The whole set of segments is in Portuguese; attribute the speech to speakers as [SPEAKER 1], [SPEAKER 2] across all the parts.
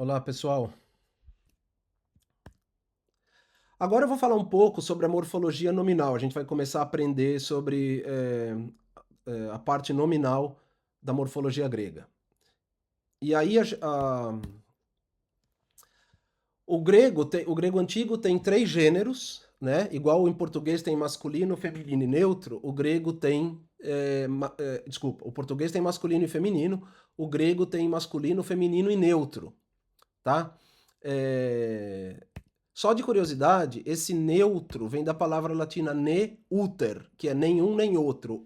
[SPEAKER 1] Olá, pessoal. Agora eu vou falar um pouco sobre a morfologia nominal. A gente vai começar a aprender sobre a parte nominal da morfologia grega. E aí, o grego antigo tem três gêneros, né? Igual em português tem masculino, feminino e neutro, o grego tem. Desculpa, o português tem masculino e feminino, o grego tem masculino, feminino e neutro, tá? É, Só de curiosidade, esse neutro vem da palavra latina neuter, que é nenhum nem outro.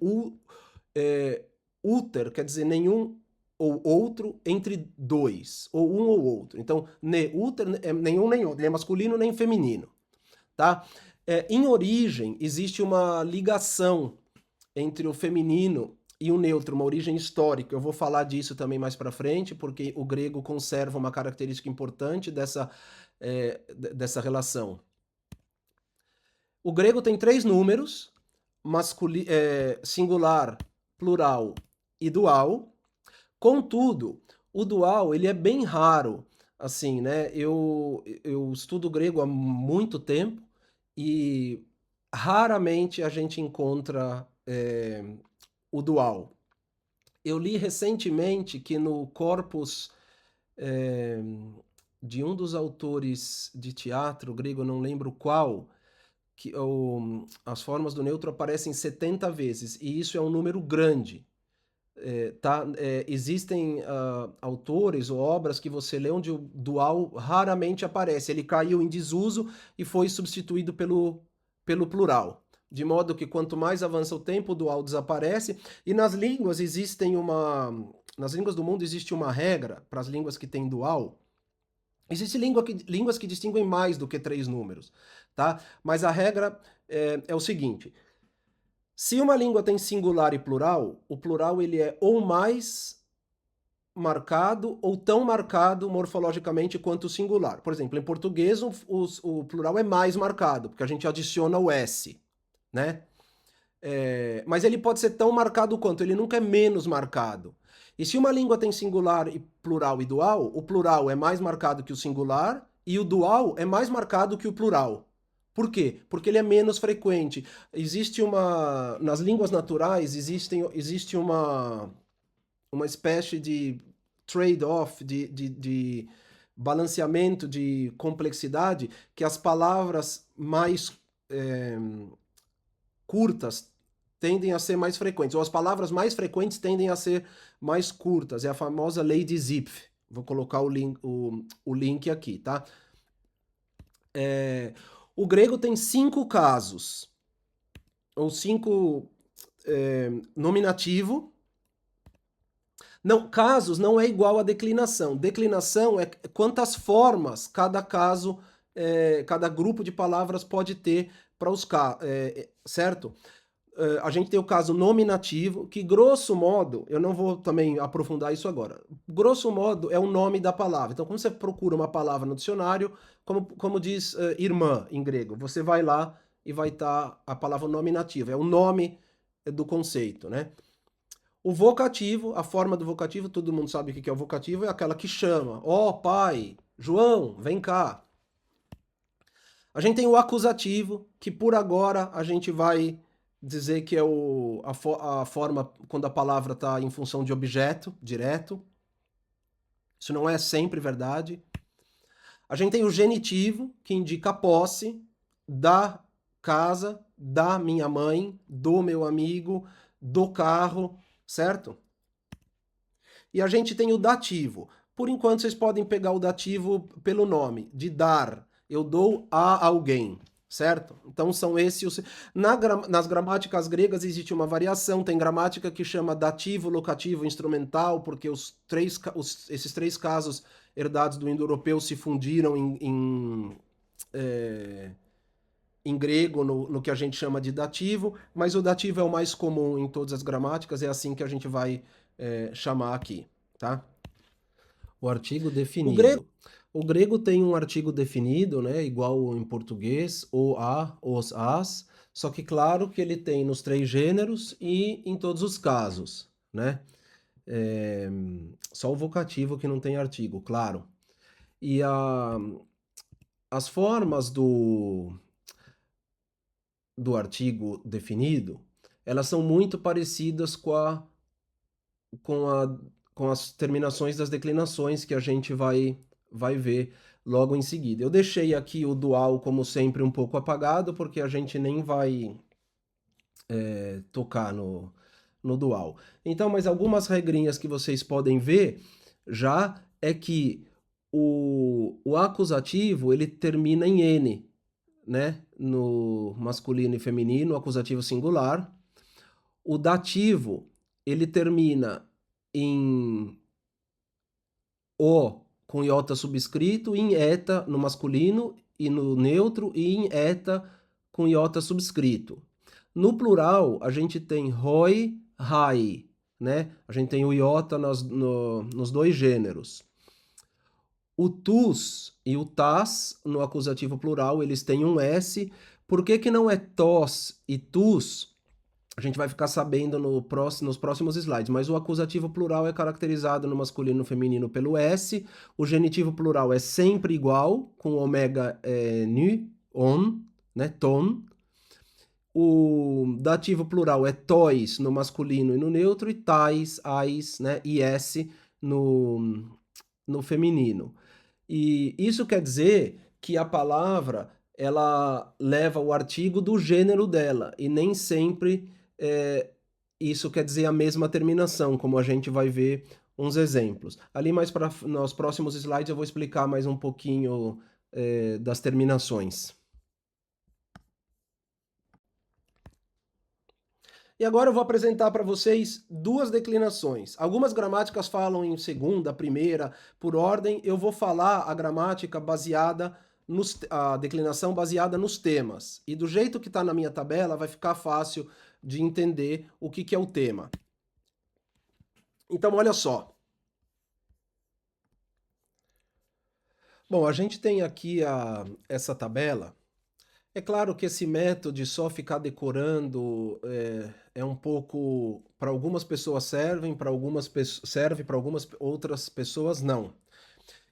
[SPEAKER 1] Uter quer dizer nenhum ou outro entre dois, ou um ou outro. Então, neuter é nenhum nem outro, nem é masculino nem feminino, tá? Em origem, existe uma ligação entre o feminino e o neutro, uma origem histórica. Eu vou falar disso também mais para frente, porque o grego conserva uma característica importante dessa relação. O grego tem três números, singular, plural e dual. Contudo, o dual ele é bem raro. Assim, né? Eu estudo grego há muito tempo e raramente a gente encontra o dual. Eu li recentemente que no corpus é, de um dos autores de teatro grego, não lembro qual, as formas do neutro aparecem 70 vezes, e isso é um número grande. Tá? Existem autores ou obras que você lê onde o dual raramente aparece. Ele caiu em desuso e foi substituído pelo plural. De modo que quanto mais avança o tempo, o dual desaparece. E nas línguas do mundo existe uma regra para as línguas que têm dual. Existem línguas que distinguem mais do que três números, tá? Mas a regra é o seguinte: se uma língua tem singular e plural, o plural ele é ou mais marcado ou tão marcado morfologicamente quanto o singular. Por exemplo, em português o plural é mais marcado, porque a gente adiciona o S, né? Mas ele pode ser tão marcado quanto, ele nunca é menos marcado. E se uma língua tem singular e plural e dual, o plural é mais marcado que o singular e o dual é mais marcado que o plural. Por quê? Porque ele é menos frequente. Nas línguas naturais, existe uma espécie de trade-off, de balanceamento de complexidade, que as palavras mais é, curtas tendem a ser mais frequentes, ou as palavras mais frequentes tendem a ser mais curtas. É a famosa lei de Zipf. Vou colocar o link aqui, tá? É, o grego tem cinco casos, ou cinco nominativo. Não, casos não é igual a declinação. Declinação é quantas formas cada caso, cada grupo de palavras pode ter para os casos, certo? A gente tem o caso nominativo, que grosso modo, eu não vou também aprofundar isso agora, grosso modo é o nome da palavra. Então, quando você procura uma palavra no dicionário, como diz irmã em grego, você vai lá e vai estar a palavra nominativa, é o nome do conceito, né? O vocativo, a forma do vocativo, todo mundo sabe o que é o vocativo, é aquela que chama. Ó, pai, João, vem cá. A gente tem o acusativo, que por agora a gente vai dizer que é a forma quando a palavra está em função de objeto, direto. Isso não é sempre verdade. A gente tem o genitivo, que indica a posse da casa, da minha mãe, do meu amigo, do carro, certo? E a gente tem o dativo. Por enquanto, vocês podem pegar o dativo pelo nome, de dar. Eu dou a alguém, certo? Então são esses os. Nas gramáticas gregas existe uma variação. Tem gramática que chama dativo, locativo, instrumental, porque esses três casos herdados do indo-europeu se fundiram em grego, no que a gente chama de dativo, mas o dativo é o mais comum em todas as gramáticas, é assim que a gente vai chamar aqui, tá? O artigo
[SPEAKER 2] O grego,
[SPEAKER 1] definido. O grego tem um artigo definido, né, igual em português, o, a, os, as, só que claro que ele tem nos três gêneros e em todos os casos, né? É, só o vocativo que não tem artigo, claro. E as formas do artigo definido, elas são muito parecidas com a, com as terminações das declinações que a gente vai ver logo em seguida. Eu deixei aqui o dual, como sempre, um pouco apagado, porque a gente nem vai tocar no dual. Então, mas algumas regrinhas que vocês podem ver já é que o acusativo ele termina em N, né? No masculino e feminino, acusativo singular. O dativo ele termina em O com iota subscrito, em eta no masculino e no neutro, e em eta com iota subscrito. No plural, a gente tem roi, rai, né? A gente tem o iota nos dois gêneros. O tus e o tas, no acusativo plural, eles têm um S. Por que que não é tos e tus? A gente vai ficar sabendo nos próximos slides, mas o acusativo plural é caracterizado no masculino e no feminino pelo S, o genitivo plural é sempre igual, com ômega nu, on, né, ton. O dativo plural é tois no masculino e no neutro, e tais, ais, né, is no feminino. E isso quer dizer que a palavra ela leva o artigo do gênero dela, e nem sempre isso quer dizer a mesma terminação, como a gente vai ver uns exemplos. Ali mais para nos próximos slides eu vou explicar mais um pouquinho das terminações. E agora eu vou apresentar para vocês duas declinações. Algumas gramáticas falam em segunda, primeira, por ordem. Eu vou falar a gramática baseada a declinação baseada nos temas. E do jeito que está na minha tabela, vai ficar fácil de entender o que é o tema. Então, olha só. Bom, a gente tem aqui essa tabela. É claro que esse método de só ficar decorando é um pouco, para algumas pessoas serve, para algumas outras pessoas não.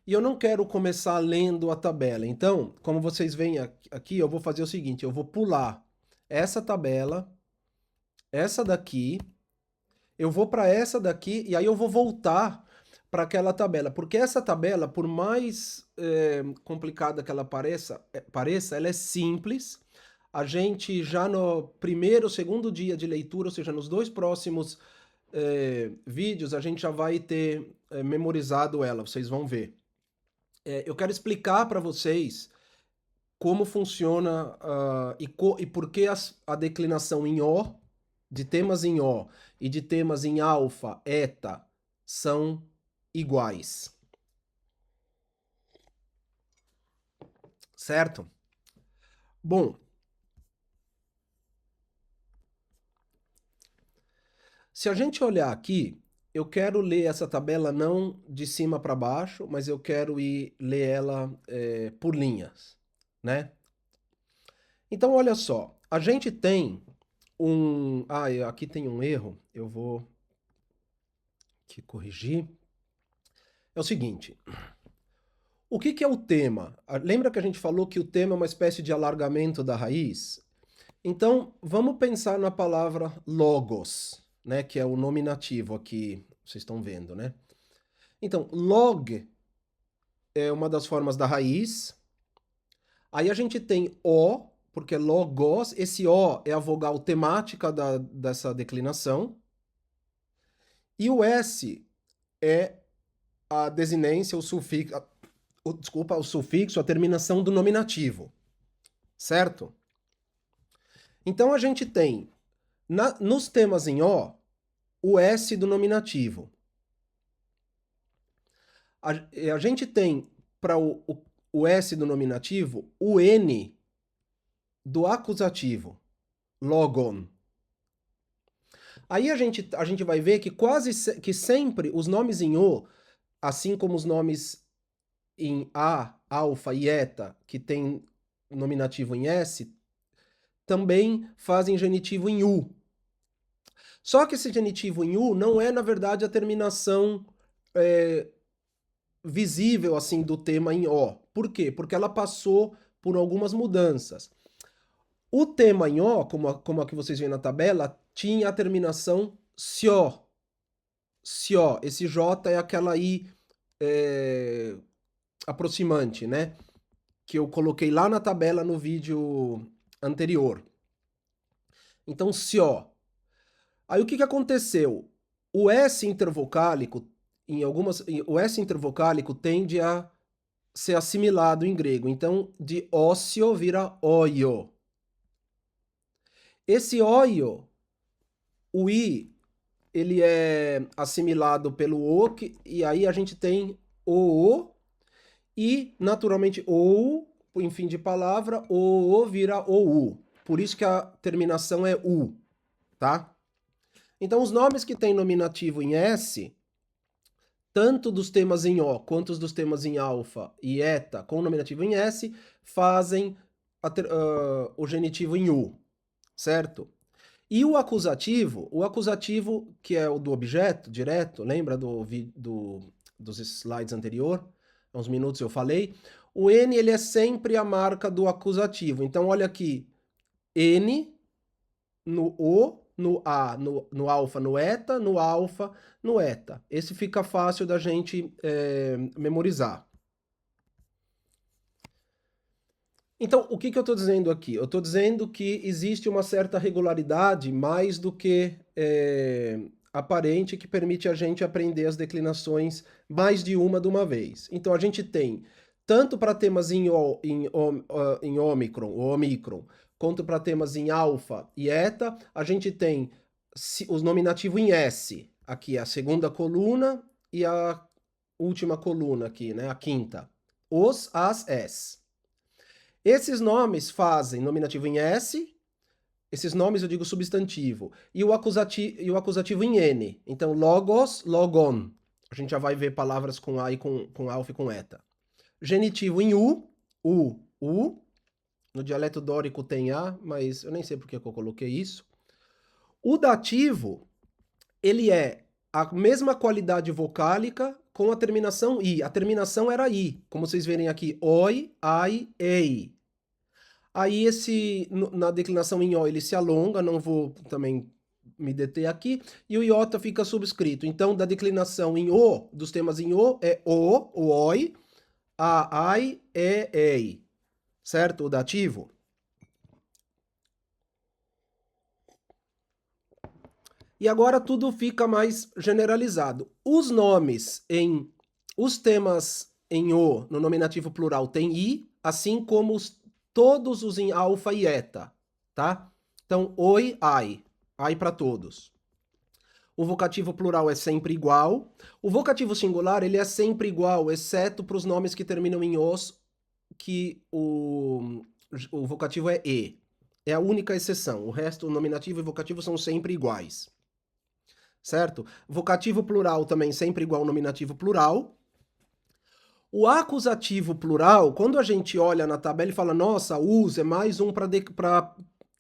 [SPEAKER 1] E eu não quero começar lendo a tabela. Então, como vocês veem aqui, eu vou fazer o seguinte, eu vou pular essa tabela, essa daqui, eu vou para essa daqui e aí eu vou voltar para aquela tabela, porque essa tabela, por mais complicada que ela pareça, ela é simples. A gente já no primeiro, segundo dia de leitura, ou seja, nos dois próximos vídeos, a gente já vai ter memorizado ela, vocês vão ver. Eu quero explicar para vocês como funciona e por que a declinação em O, de temas em O e de temas em alfa, eta, são iguais. Certo? Bom, se a gente olhar aqui, eu quero ler essa tabela não de cima para baixo, mas eu quero ler ela por linhas, né? Então, olha só, a gente tem aqui tem um erro, eu vou aqui corrigir. É o seguinte, o que é o tema? Lembra que a gente falou que o tema é uma espécie de alargamento da raiz? Então, vamos pensar na palavra logos, né, que é o nominativo aqui, vocês estão vendo, né? Então, log é uma das formas da raiz. Aí a gente tem o, porque logos, esse o é a vogal temática dessa declinação. E o s é a desinência, o sufixo, o sufixo, a terminação do nominativo, certo? Então a gente tem, nos temas em o S do nominativo. A gente tem para o S do nominativo o N do acusativo, logon. Aí a gente vai ver que que sempre os nomes em O, assim como os nomes em A, alfa e eta, que tem nominativo em S, também fazem genitivo em U. Só que esse genitivo em U não é, na verdade, a terminação visível assim do tema em O. Por quê? Porque ela passou por algumas mudanças. O tema em O, como a que vocês veem na tabela, tinha a terminação sio. Sio. Esse J é aquela I aproximante, né? Que eu coloquei lá na tabela no vídeo anterior. Então, sio. Aí o que que aconteceu? O S intervocálico, o S intervocálico tende a ser assimilado em grego. Então, de ósseo vira oio. Esse oio, o I, ele é assimilado pelo O, e aí a gente tem o e, naturalmente, ou, em fim de palavra, o vira ou. Por isso que a terminação é U, tá? Então, os nomes que têm nominativo em S, tanto dos temas em O quanto os dos temas em alfa e eta com nominativo em S, fazem o genitivo em U, certo? E o acusativo que é o do objeto direto, lembra dos slides anterior? Há uns minutos eu falei. O N ele é sempre a marca do acusativo. Então, olha aqui, N no O, no A, no alfa, no eta, no alfa, no eta. Esse fica fácil da gente memorizar. Então, o que eu estou dizendo aqui? Eu estou dizendo que existe uma certa regularidade, mais do que aparente, que permite a gente aprender as declinações mais de uma vez. Então, a gente tem, tanto para temas em Ômicron, quanto para temas em alfa e eta, a gente tem os nominativos em S, aqui a segunda coluna e a última coluna aqui, né, a quinta. Os, as, es. Esses nomes fazem nominativo em S, esses nomes eu digo substantivo, e o acusativo em N. Então, logos, logon. A gente já vai ver palavras com A e com alfa e com eta. Genitivo em U, U. No dialeto dórico tem A, mas eu nem sei por que eu coloquei isso. O dativo, ele é a mesma qualidade vocálica com a terminação I. A terminação era I, como vocês verem aqui, oi, ai, ei. Aí na declinação em O ele se alonga, não vou também me deter aqui, e o iota fica subscrito. Então, da declinação em O, dos temas em O, é o oi, a, ai, e, ei. Certo? O dativo. E agora tudo fica mais generalizado. Os temas em O, no nominativo plural, tem I, assim como todos os em alfa e eta, tá? Então, oi, ai para todos. O vocativo plural é sempre igual. O vocativo singular, ele é sempre igual, exceto para os nomes que terminam em os, que o vocativo é e. É a única exceção. O resto, o nominativo e o vocativo são sempre iguais. Certo? Vocativo plural também sempre igual ao nominativo plural. O acusativo plural, quando a gente olha na tabela e fala, nossa, us é mais um para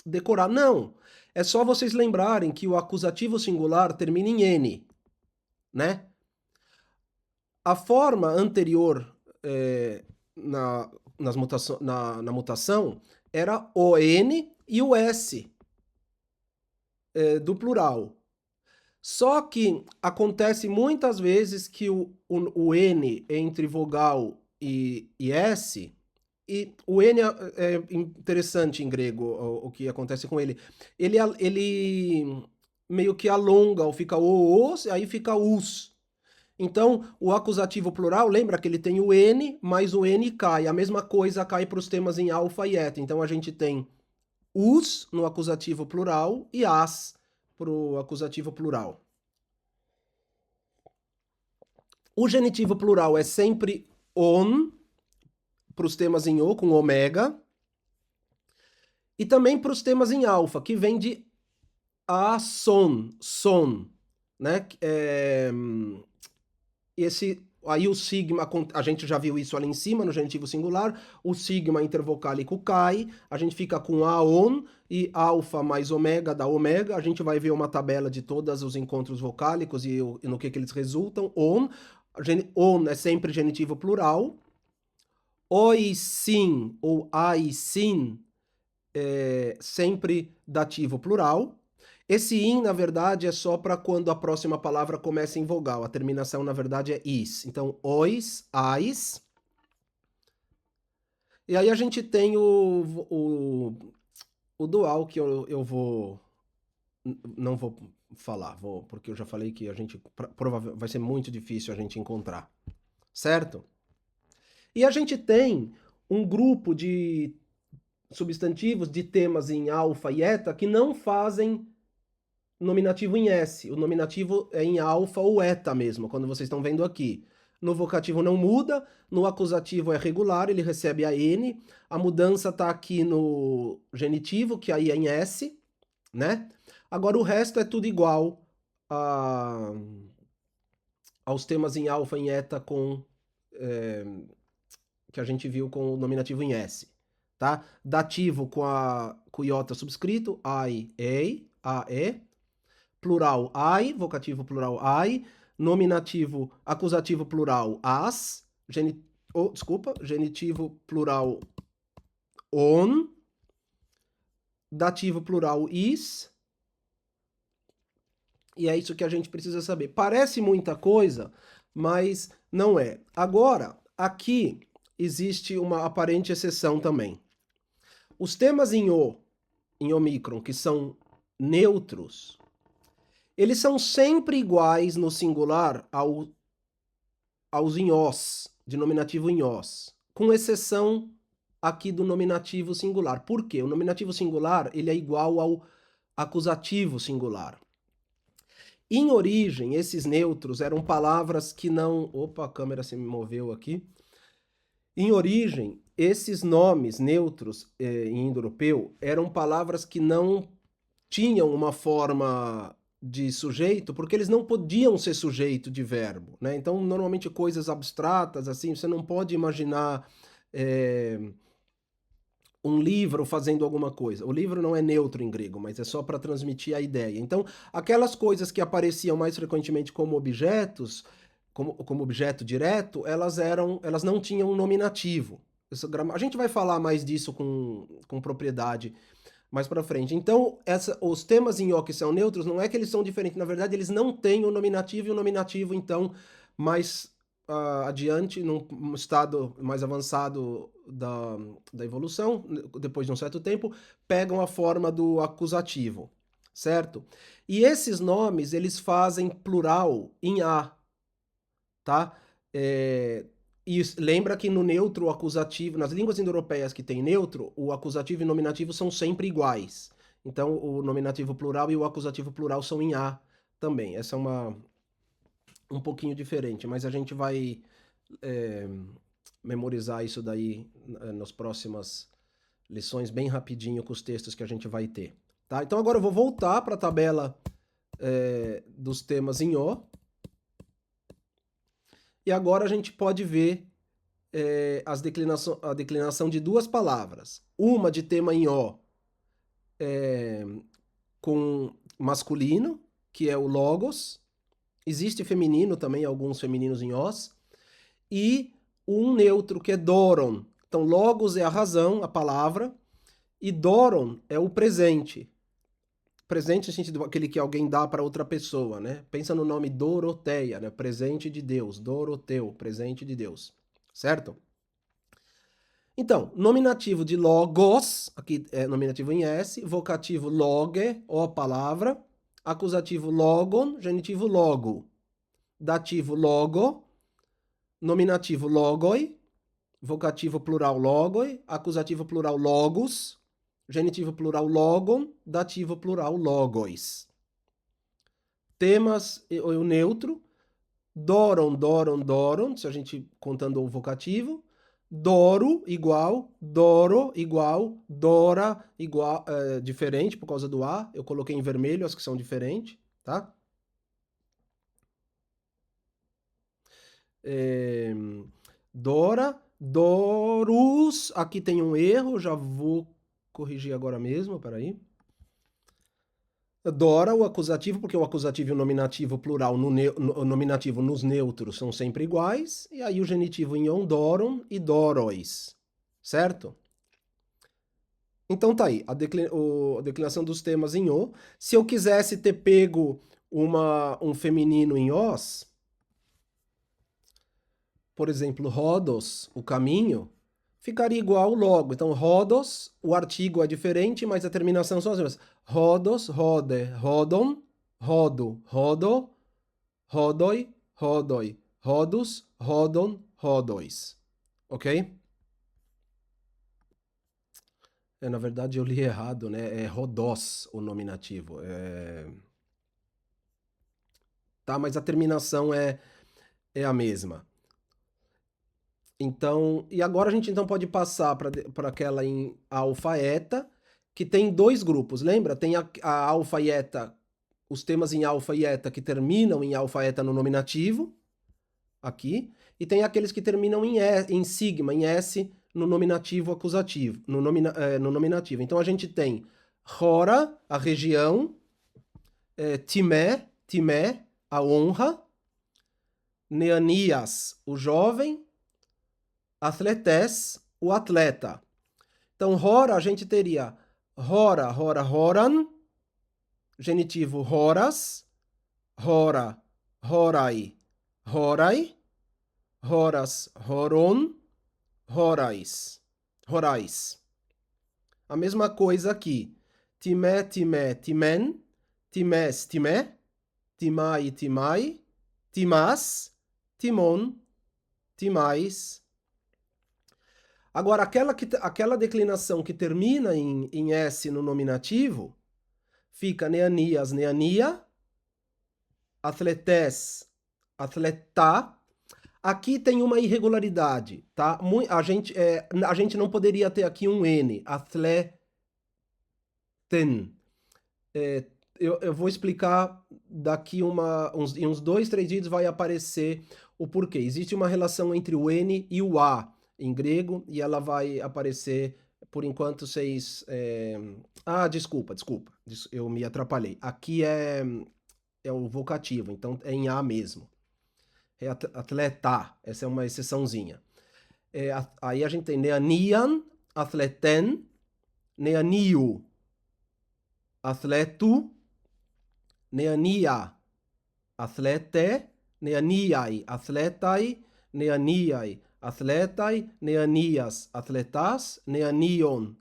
[SPEAKER 1] decorar. Não, é só vocês lembrarem que o acusativo singular termina em N, né? A forma anterior na mutação era o N e o S do plural. Só que acontece muitas vezes que o N entre vogal e S, e o N é interessante em grego, o que acontece com ele. Ele meio que alonga, ou fica os, aí fica us. Então, o acusativo plural, lembra que ele tem o N, mas o N cai. A mesma coisa cai para os temas em alfa e eta. Então, a gente tem us no acusativo plural e as para o acusativo plural. O genitivo plural é sempre on, para os temas em O, com ômega. E também para os temas em alfa, que vem de a son, né? Aí o sigma, a gente já viu isso ali em cima, no genitivo singular, o sigma intervocálico cai, a gente fica com a on, e alfa mais ômega dá ômega, a gente vai ver uma tabela de todos os encontros vocálicos e no que eles resultam, on. On é sempre genitivo plural. Oi, sim ou ai, sim é sempre dativo plural. Esse in, na verdade, é só para quando a próxima palavra começa em vogal. A terminação, na verdade, é is. Então, ois, ais. E aí a gente tem o dual, que eu vou... Não vou falar, porque eu já falei que a gente provavelmente vai ser muito difícil a gente encontrar. Certo? E a gente tem um grupo de substantivos de temas em alfa e eta que não fazem nominativo em S. O nominativo é em alfa ou eta mesmo, quando vocês estão vendo aqui. No vocativo não muda, no acusativo é regular, ele recebe a N. A mudança está aqui no genitivo, que aí é em S, né? Agora o resto é tudo igual aos temas em alfa e em eta que a gente viu com o nominativo em S, tá? Dativo com o iota subscrito, I, a, e. Plural, I, vocativo plural, I. Nominativo, acusativo plural, as. Genitivo plural, on. Dativo plural, is. E é isso que a gente precisa saber. Parece muita coisa, mas não é. Agora, aqui existe uma aparente exceção também. Os temas em omicron, que são neutros, eles são sempre iguais no singular aos em os, de nominativo em os, com exceção aqui do nominativo singular. Por quê? O nominativo singular ele é igual ao acusativo singular. Em origem, esses neutros eram palavras que não... Opa, a câmera se moveu aqui. Em origem, esses nomes neutros em indo-europeu eram palavras que não tinham uma forma de sujeito, porque eles não podiam ser sujeito de verbo, né? Então, normalmente coisas abstratas, assim, você não pode imaginar um livro fazendo alguma coisa. O livro não é neutro em grego, mas é só para transmitir a ideia. Então, aquelas coisas que apareciam mais frequentemente como objetos, como objeto direto, elas não tinham um nominativo. A gente vai falar mais disso com propriedade mais para frente. Então, os temas em O que são neutros, não é que eles são diferentes, na verdade, eles não têm o nominativo, e o nominativo, então, mais adiante, num estado mais avançado da evolução, depois de um certo tempo, pegam a forma do acusativo, certo? E esses nomes, eles fazem plural em A, tá? E lembra que no neutro, o acusativo, nas línguas indo-europeias que tem neutro, o acusativo e o nominativo são sempre iguais. Então, o nominativo plural e o acusativo plural são em A também. Essa é um pouquinho diferente, mas a gente vai memorizar isso daí nas próximas lições, bem rapidinho com os textos que a gente vai ter. Tá? Então, agora eu vou voltar para a tabela dos temas em O. E agora a gente pode ver a declinação de duas palavras. Uma de tema em O com masculino, que é o logos. Existe feminino também, alguns femininos em Os. E um neutro, que é doron. Então, logos é a razão, a palavra, e doron é o presente. Presente no sentido aquele que alguém dá para outra pessoa, né? Pensa no nome Doroteia, né? Presente de Deus, Doroteu, presente de Deus, certo? Então, nominativo de logos, aqui é nominativo em S, vocativo loge, ó palavra, acusativo logon, genitivo logo, dativo logo, nominativo logoi, vocativo plural logoi, acusativo plural logos, genitivo plural logon, dativo plural logois. Temas, o neutro, doron, doron, doron, se a gente contando o vocativo, doro igual, doro igual, dora igual, diferente por causa do A, eu coloquei em vermelho as que são diferentes, tá? Dora, dorus, aqui tem um erro, já vou corrigir agora mesmo, peraí. Dora, o acusativo, porque o acusativo e o nominativo plural o nominativo nos neutros são sempre iguais, e aí o genitivo em on, doron e dorois, certo? Então tá aí, a declinação dos temas em o. Se eu quisesse ter pego um feminino em os, por exemplo, rodos, o caminho, ficaria igual logo. Então, rodos, o artigo é diferente, mas a terminação são as mesmas. Rodos, rode, rodon, rodo, rodo, rodoi, rodoi, rodus, rodon, rodois. Ok? Na verdade, eu li errado, né? É rodós o nominativo. Tá, mas a terminação é a mesma. Então, e agora a gente então pode passar para aquela em alfa e eta, que tem dois grupos, lembra? Tem a alfa e eta, os temas em alfa e eta que terminam em alfa e eta no nominativo, aqui, e tem aqueles que terminam em sigma, em S, no nominativo acusativo, no nominativo. Então a gente tem Hora, a região, Timé, Timé, a honra, Neanias, o jovem, Atletes, o atleta. Então, hora, a gente teria hora, hora, horan, genitivo horas, hora, horai, horai, horas, horon, horais, horais. A mesma coisa aqui. Timé, timé, timen, timés, timé, timai, timai, timás, timon, timais. Agora, aquela declinação que termina em S no nominativo, fica neanias, neania, atletes, atletá. Aqui tem uma irregularidade, tá? A gente não poderia ter aqui um N, atleten. Eu vou explicar daqui em uns 2, 3 vídeos vai aparecer o porquê. Existe uma relação entre o N e o A em grego e ela vai aparecer, por enquanto, vocês... desculpa, eu me atrapalhei. Aqui é o vocativo, então é em A mesmo. É atleta, essa é uma exceçãozinha. Aí a gente tem neanian, atleten, neaniu, atletu, neania, athlete, neaniai, athletai, neaniai, athletai, neanias, athletas, neanion,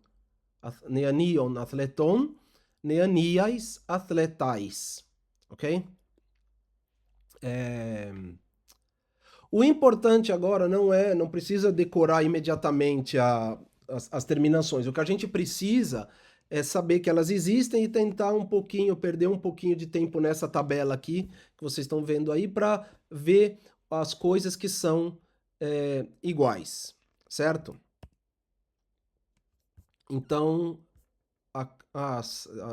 [SPEAKER 1] athleton, neaniais, athletais. Ok? O importante agora não precisa decorar imediatamente as terminações. O que a gente precisa é saber que elas existem e tentar perder um pouquinho de tempo nessa tabela aqui, que vocês estão vendo aí, para ver as coisas que são iguais, certo? Então,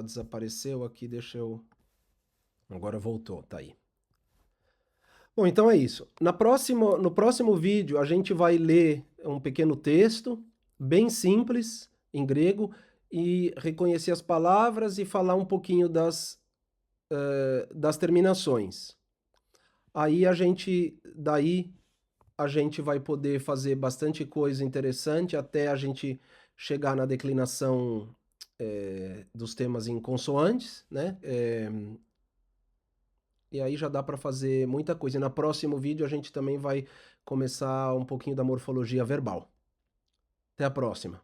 [SPEAKER 1] desapareceu aqui, deixa eu... Agora voltou, tá aí. Bom, então é isso. No próximo vídeo, a gente vai ler um pequeno texto, bem simples, em grego, e reconhecer as palavras e falar um pouquinho das terminações. Daí a gente vai poder fazer bastante coisa interessante até a gente chegar na declinação dos temas em consoantes, né? E aí já dá para fazer muita coisa. E no próximo vídeo a gente também vai começar um pouquinho da morfologia verbal. Até a próxima.